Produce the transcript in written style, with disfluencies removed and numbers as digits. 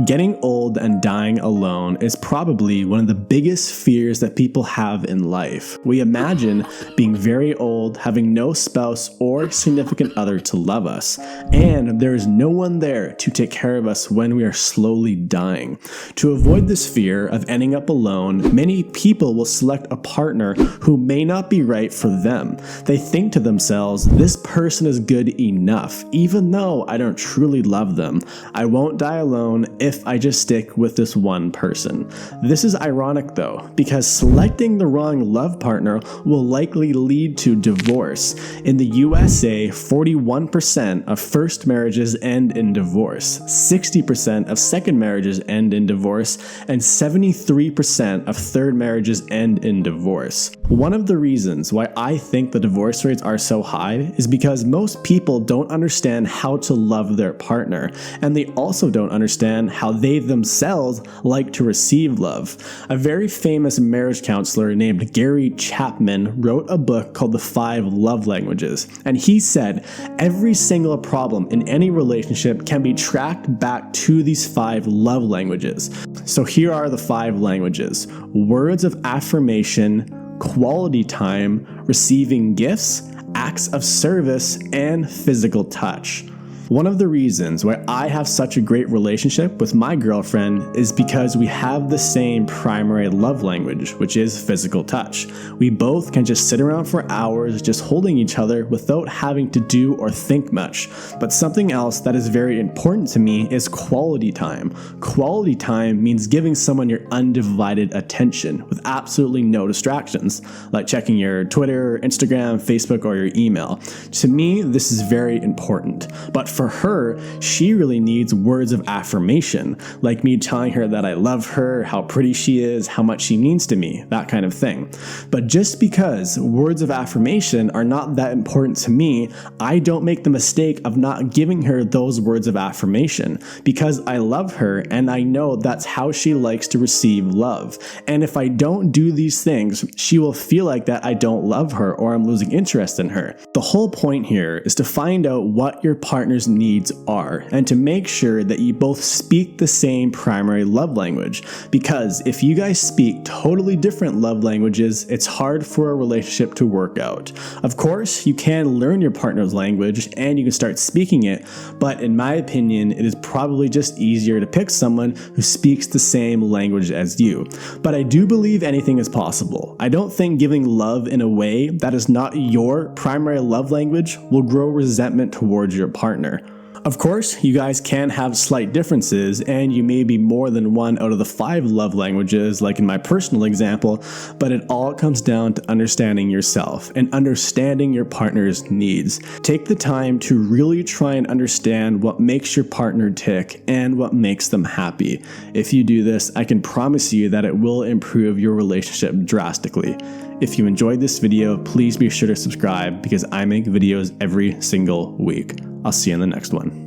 Getting old and dying alone is probably one of the biggest fears that people have in life. We imagine being very old, having no spouse or significant other to love us, and there is no one there to take care of us when we are slowly dying. To avoid this fear of ending up alone, many people will select a partner who may not be right for them. They think to themselves, this person is good enough, even though I don't truly love them. I won't die alone if I just stick with this one person. This is ironic though, because selecting the wrong love partner will likely lead to divorce. In the USA, 41% of first marriages end in divorce, 60% of second marriages end in divorce, and 73% of third marriages end in divorce. One of the reasons why I think the divorce rates are so high is because most people don't understand how to love their partner, and they also don't understand how they themselves like to receive love. A very famous marriage counselor named Gary Chapman wrote a book called The 5 Love Languages, and he said every single problem in any relationship can be tracked back to these 5 love languages. So here are the 5 languages: words of affirmation, quality time, receiving gifts, acts of service, and physical touch. One of the reasons why I have such a great relationship with my girlfriend is because we have the same primary love language, which is physical touch. We both can just sit around for hours just holding each other without having to do or think much. But something else that is very important to me is quality time. Quality time means giving someone your undivided attention with absolutely no distractions, like checking your Twitter, Instagram, Facebook, or your email. To me, this is very important. But for her, she really needs words of affirmation, like me telling her that I love her, how pretty she is, how much she means to me, that kind of thing. But just because words of affirmation are not that important to me, I don't make the mistake of not giving her those words of affirmation, because I love her and I know that's how she likes to receive love. And if I don't do these things, she will feel like that I don't love her or I'm losing interest in her. The whole point here is to find out what your partner's needs are and to make sure that you both speak the same primary love language, because if you guys speak totally different love languages, it's hard for a relationship to work out. Of course, you can learn your partner's language and you can start speaking it, but in my opinion, it is probably just easier to pick someone who speaks the same language as you. But I do believe anything is possible. I don't think giving love in a way that is not your primary love language will grow resentment towards your partner. Of course, you guys can have slight differences, and you may be more than one out of the 5 love languages, like in my personal example, but it all comes down to understanding yourself and understanding your partner's needs. Take the time to really try and understand what makes your partner tick and what makes them happy. If you do this, I can promise you that it will improve your relationship drastically. If you enjoyed this video, please be sure to subscribe because I make videos every single week. I'll see you in the next one.